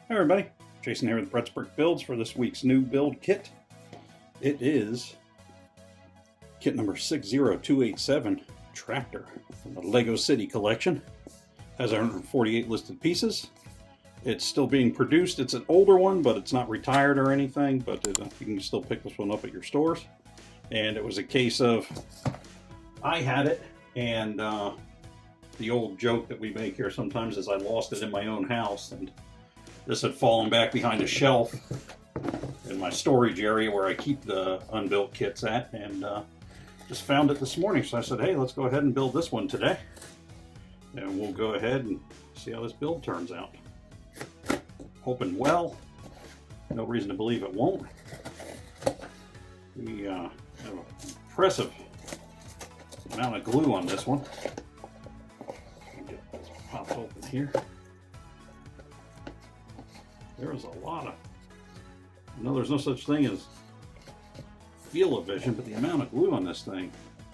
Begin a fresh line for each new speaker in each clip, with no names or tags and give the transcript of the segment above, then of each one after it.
Hi everybody, Jason here with Brett's Brick Builds for this week's new build kit. It is kit number 60287, Tractor, from the Lego City collection. Has 148 listed pieces. It's still being produced. It's an older one, but it's not retired or anything, but you can still pick this one up at your stores. And it was a case of, I had it, and the old joke that we make here sometimes is I lost it in my own house, and this had fallen back behind a shelf in my storage area where I keep the unbuilt kits at, and just found it this morning. So I said, hey, let's go ahead and build this one today. And we'll go ahead and see how this build turns out. Hoping well. No reason to believe it won't. We have an impressive amount of glue on this one. Get this popped open here. There is a lot of, I know there's no such thing as feel-o-vision, but the amount of glue on this thing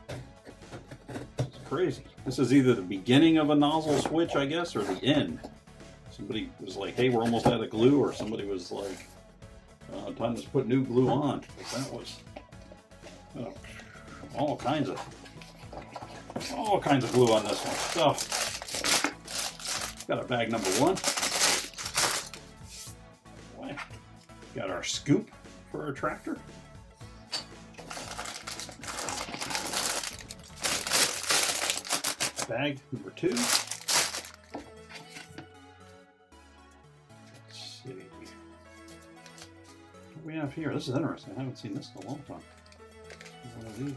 is crazy. This is either the beginning of a nozzle switch, I guess, or the end. Somebody was like, hey, we're almost out of glue, or somebody was like, time to put new glue on. That was all kinds of glue on this one. So, got our bag number one. Got our scoop for our tractor. Bag number two. Let's see. What do we have here? This is interesting. I haven't seen this in a long time. One of these.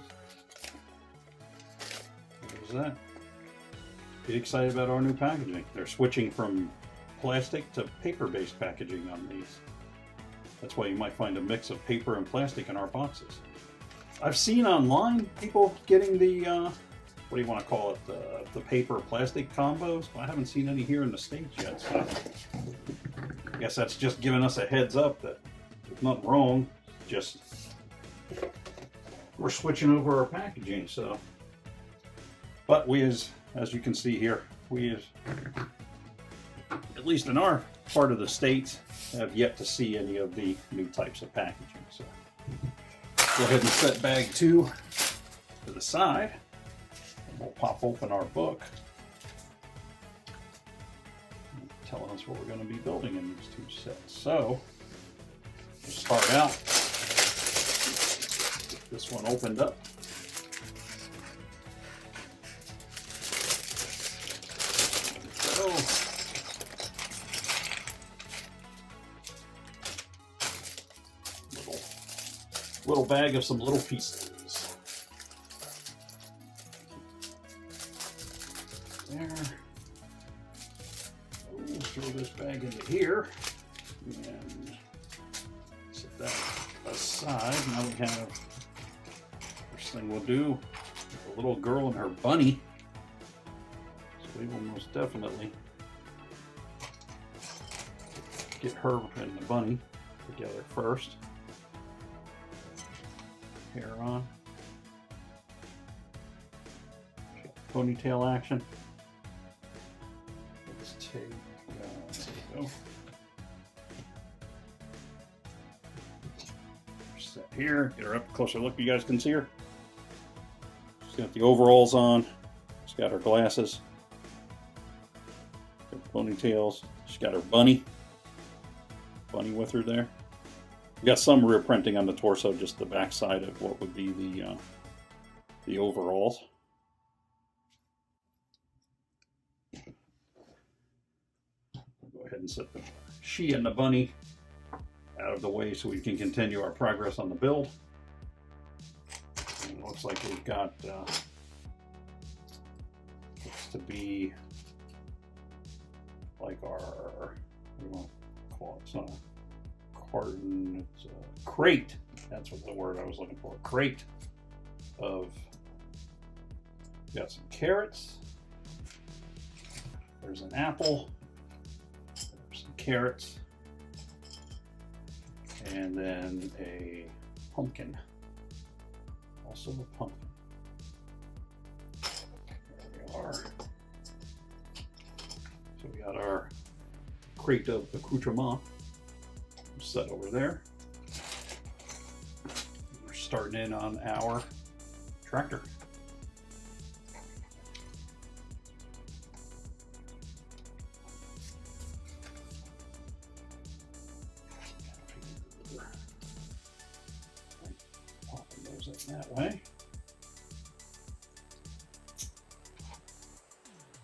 What is that? Get excited about our new packaging. They're switching from plastic to paper-based packaging on these. That's why you might find a mix of paper and plastic in our boxes. I've seen online people getting the, what do you want to call it, the paper-plastic combos, but I haven't seen any here in the States yet. So I guess that's just giving us a heads up that there's nothing wrong, just we're switching over our packaging. So, but we, as you can see here, we, at least in our part of the States, have yet to see any of the new types of packaging. So go ahead and set bag two to the side, and we'll pop open our book telling us what we're going to be building in these two sets. So we'll start out, get this one opened up. Little bag of some little pieces. There. We'll throw this bag into here and set that aside. Now we have, first thing we'll do, a little girl and her bunny. So we will most definitely get her and the bunny together first. Hair on. Ponytail action. Let's take, there we go. Set here, get her up closer look, you guys can see her. She's got the overalls on, she's got her glasses, got ponytails, she's got her bunny with her there. We got some rear printing on the torso, just the back side of what would be the overalls. We'll go ahead and set she and the bunny out of the way so we can continue our progress on the build. And it looks like we've got looks to be like our, what do you want to call it? It's not a carton, it's a crate. That's what the word I was looking for. A crate of, got some carrots. There's an apple. There's some carrots. And then a pumpkin. Also a pumpkin. There we are. So we got our crate of accoutrement set over there. We're starting in on our tractor. Popping those in that way.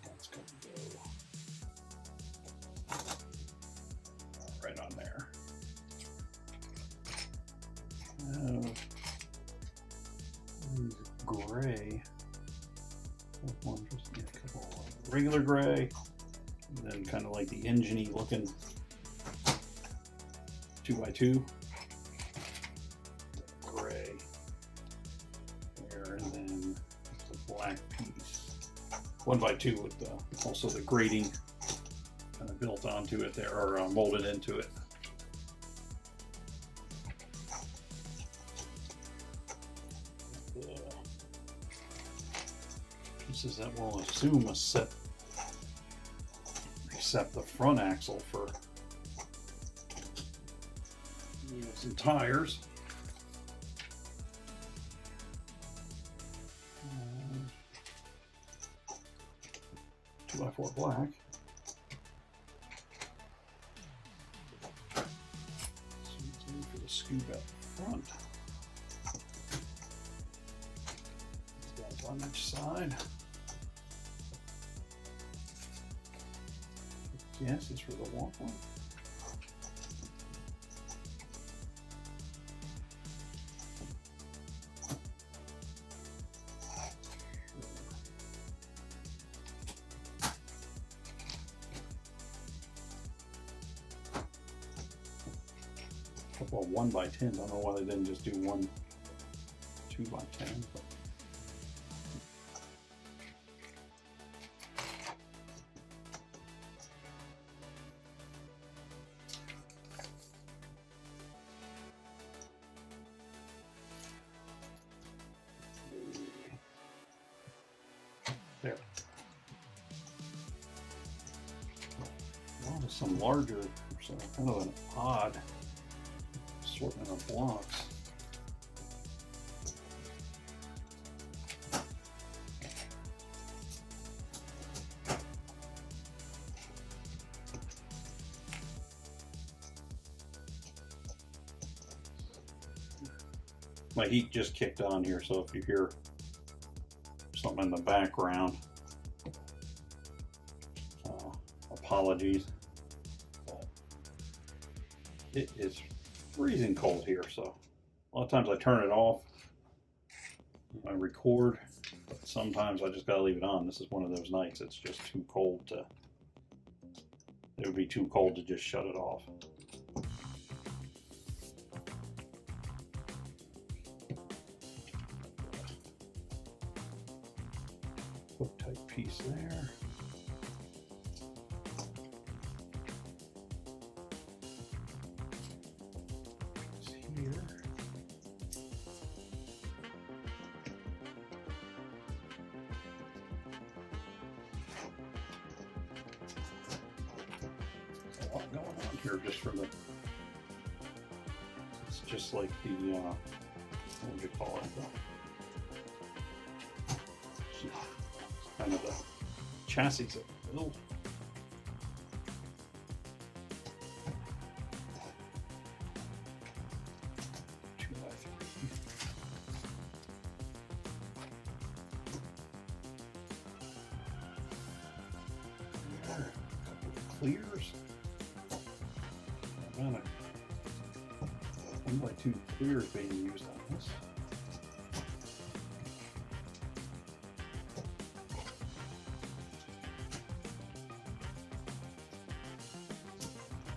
That's going to go right on there. Gray. One, just a couple of regular gray, and then kind of like the engine-y looking 2x2 gray there, and then the black piece 1x2 with also the grating kind of built onto it there, or molded into it. Pieces that will assume a set, except the front axle for wheels and tires. 2x4 black. Same for the scoop out front. These guys on each side. Yes, it's for the walkway. Couple of 1x10s. I don't know why they didn't just do one 2x10. But there. Well, there's some larger, so kind of an odd assortment of blocks. My heat just kicked on here, so if you hear something in the background, apologies. But it is freezing cold here, so a lot of times I turn it off when I record, but sometimes I just gotta leave it on. This is one of those nights it's just too cold to, it would be too cold to just shut it off. Hook type piece there. Here. There's a lot going on here just for the, it's just like the, what would you call it? Kind of the chassis that we build. Clears. Amount of 1x2 clears being used on this.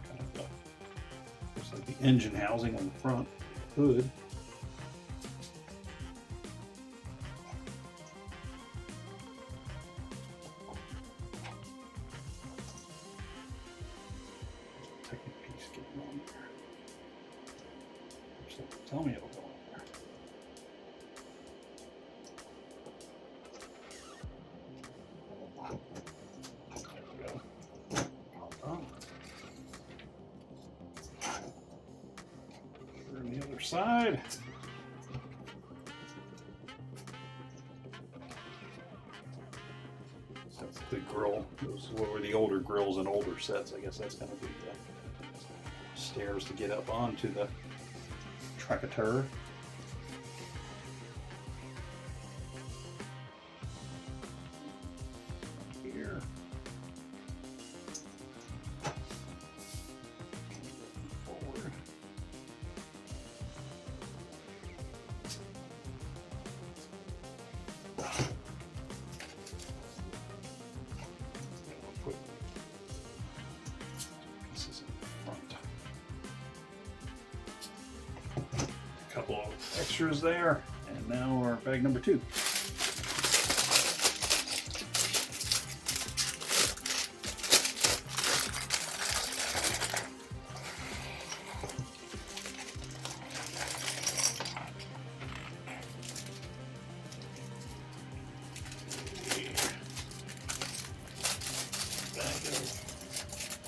Kind of looks like the engine housing on the front hood. Tell me it'll go in there. There we go. Hold on. other side. That's the grill. Those were the older grills and older sets. I guess that's going to be the stairs to get up onto the tractor. Here. Forward. Put pieces in front. A couple of extras there, and now our bag number 2.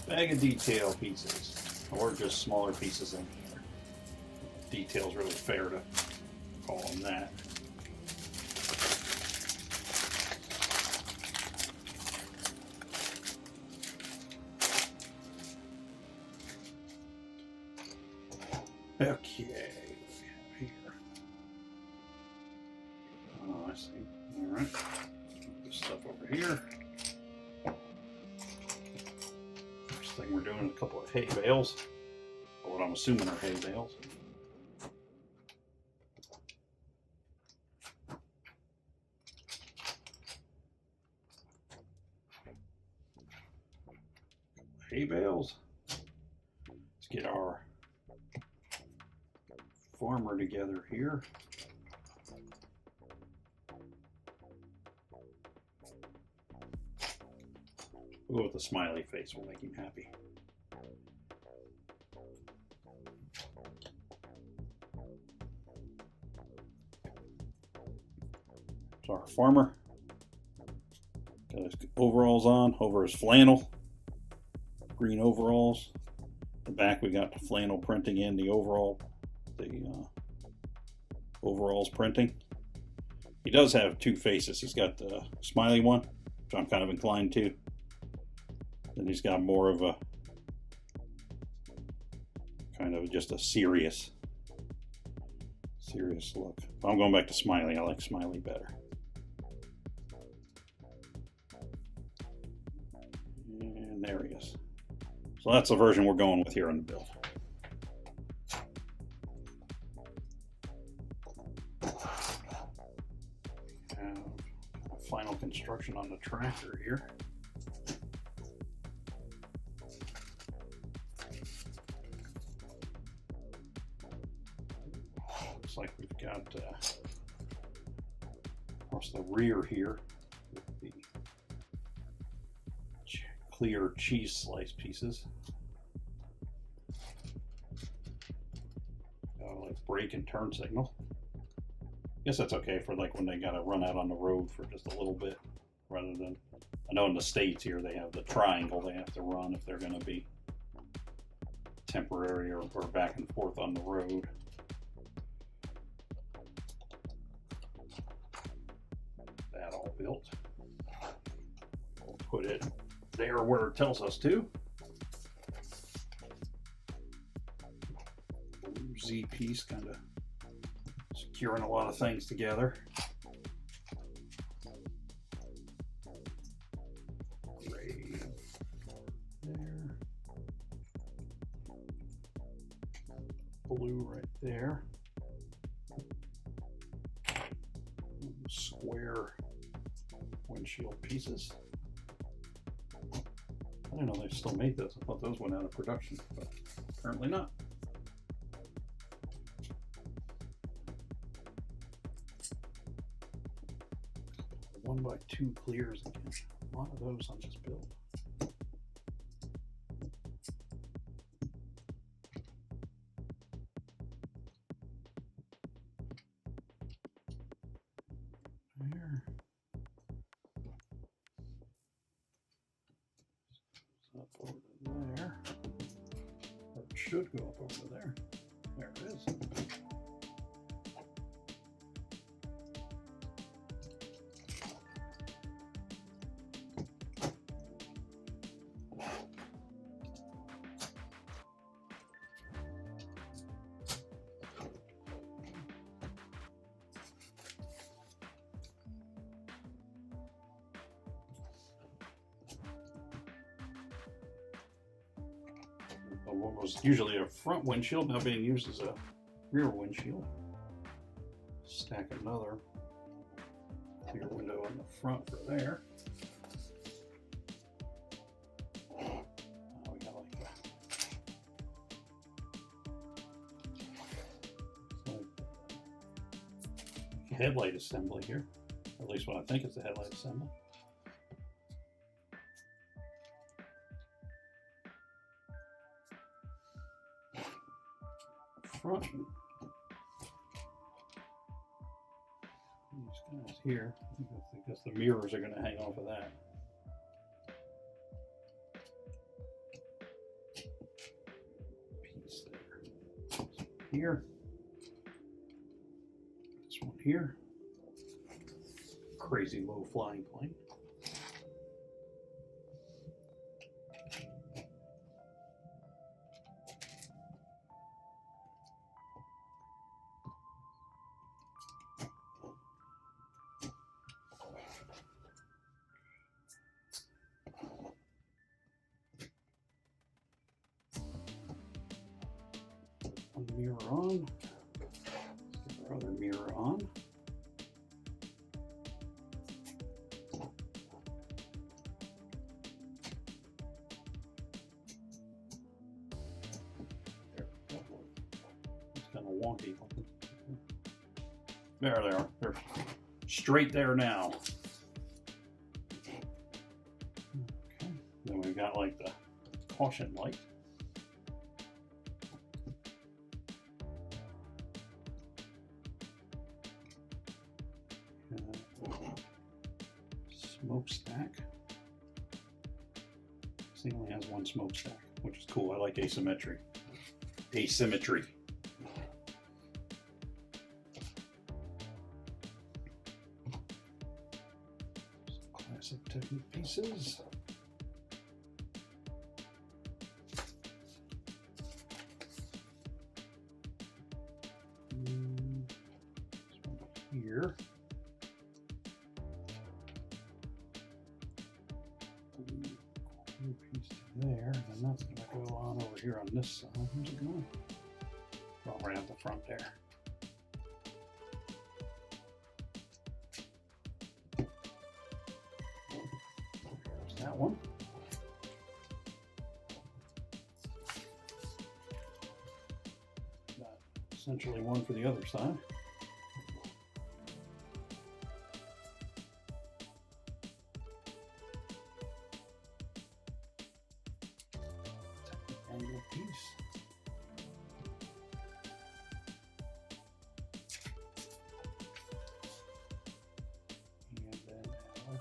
Bag of detail pieces, or just smaller pieces in here. Detail's really fair to call them that. Okay, what do we have here? Oh, I see. All right, put this stuff over here. Thing we're doing a couple of hay bales, or what I'm assuming are hay bales. Hay bales. Let's get our farmer together here. We'll go with the smiley face, we'll make him happy. So our farmer got his overalls on, over his flannel, green overalls. The back we got the flannel printing in, the overalls printing. He does have 2 faces. He's got the smiley one, which I'm kind of inclined to. Then he's got more of a kind of just a serious look. I'm going back to smiley. I like smiley better. And there he is. So that's the version we're going with here on the build. Final construction on the tractor here. Looks like we've got across the rear here with the clear cheese slice pieces. Like brake and turn signal. Guess that's okay for like when they gotta run out on the road for just a little bit, rather than, I know in the States here they have the triangle they have to run if they're gonna be temporary or back and forth on the road. That all built. We'll put it there where it tells us to. Z piece kind of securing a lot of things together. Gray there. Blue right there. Square windshield pieces. I didn't know they still made those. I thought those went out of production, but apparently not. 1x2 clears again. A lot of those on this build. There. Up over to there. Or it should go up over there. There it is. What was usually a front windshield now being used as a rear windshield. Stack another clear window in the front for there. Oh, we got like a headlight assembly here, or at least what I think is the headlight assembly. Front. These guys here, I guess the mirrors are going to hang off of that. Piece there. Here. This one here. Crazy low flying plane. Mirror on. Let's get our other mirror on. There we go. It's kind of wonky. There they are. They're straight there now. Okay. Then we've got like the caution light. Smokestack. This thing only has one smokestack, which is cool. I like asymmetry. Asymmetry. Some classic Technic pieces. This one here. Piece there, and that's going to go on over here on this side. Where's it going? Oh, right at the front there. There's that one. Got essentially one for the other side. Angle piece. And then our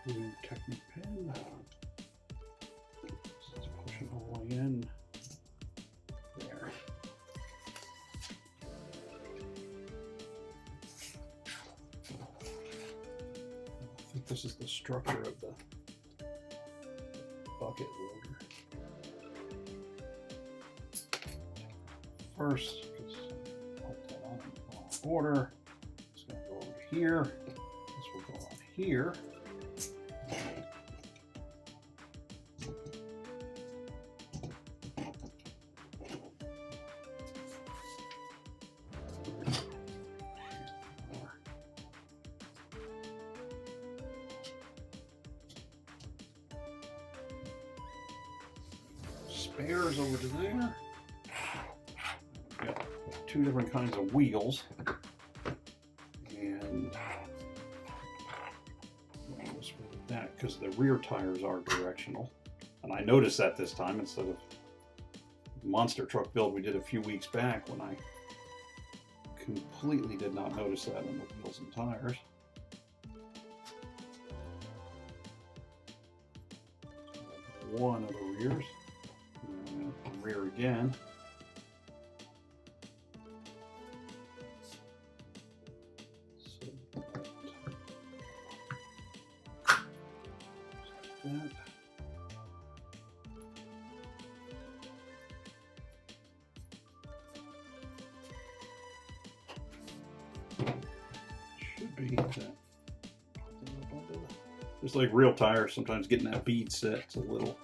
blue Technic pen. So let's push it all the way in. There. I think this is the structure of the bucket loader. First, because put that on in the wrong order. It's going to go over here. This will go on here. Spares over to there. Got two different kinds of wheels, and that because the rear tires are directional, and I noticed that this time instead of the monster truck build we did a few weeks back when I completely did not notice that in the wheels and tires. One of the rears. Rear again. So that. Should be that. Just like real tires, sometimes getting that bead set is a little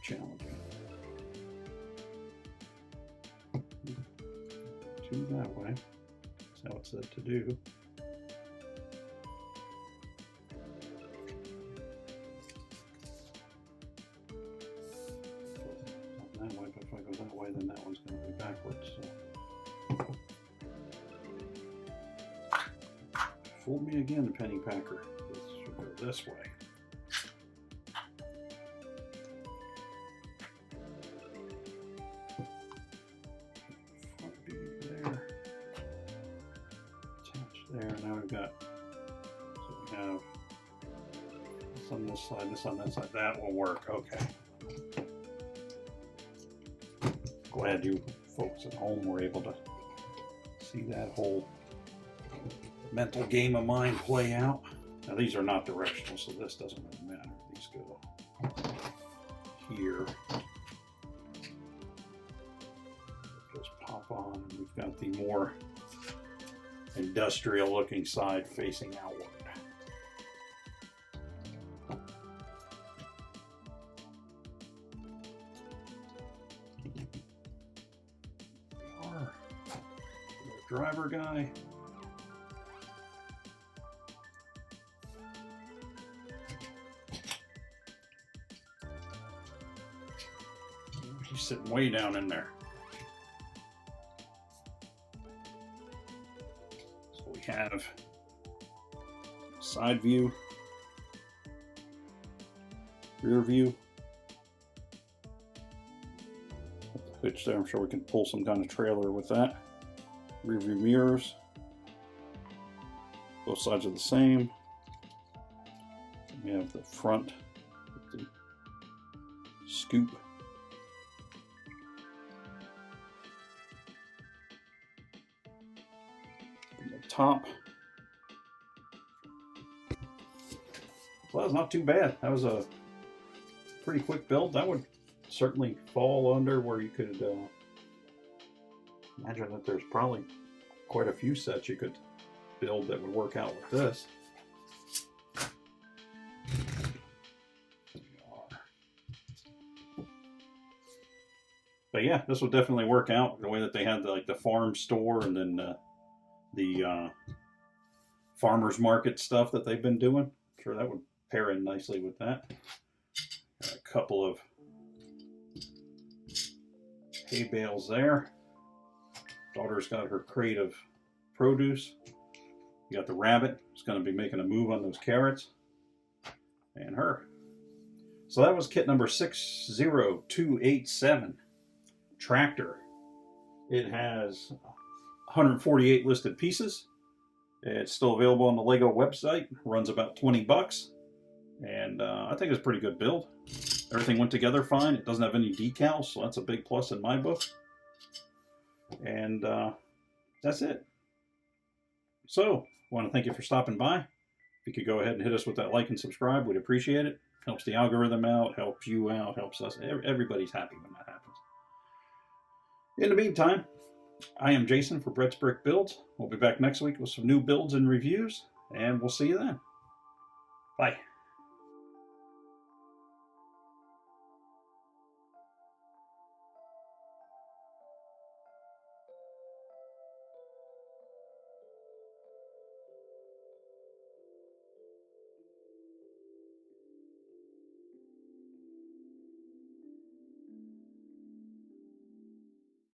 challenging. Two that way. That's how it's said to do. Not that way, but if I go that way, then that one's going to be backwards. So. Fooled me again, penny packer. This should go this way. Front bead there. Attach there. Now we've got, so we have this on this side, this on that side. That will work. Okay. Glad you folks at home were able to see that whole mental game of mine play out. Now these are not directional, so this doesn't really matter. These go here. Just pop on, and we've got the more industrial looking side facing outward. Our driver guy. He's sitting way down in there. So we have side view, rear view. The hitch there, I'm sure we can pull some kind of trailer with that. Rear view mirrors. Both sides are the same. We have the front with the scoop. Top. Well, that's not too bad. That was a pretty quick build. That would certainly fall under where you could imagine that there's probably quite a few sets you could build that would work out with this. But yeah, this would definitely work out the way that they had the farm store and then the farmers market stuff that they've been doing. I'm sure that would pair in nicely with that. Got a couple of hay bales there. Daughter's got her crate of produce. You got the rabbit. It's going to be making a move on those carrots. And her. So that was kit number 60287. Tractor. It has 148 listed pieces. It's still available on the Lego website. Runs about 20 bucks. And I think it's a pretty good build. Everything went together fine. It doesn't have any decals, so that's a big plus in my book. And that's it. So, I want to thank you for stopping by. If you could go ahead and hit us with that like and subscribe, we'd appreciate it. Helps the algorithm out, helps you out, helps us. Everybody's happy when that happens. In the meantime, I am Jason for Brett's Brick Builds. We'll be back next week with some new builds and reviews, and we'll see you then. Bye.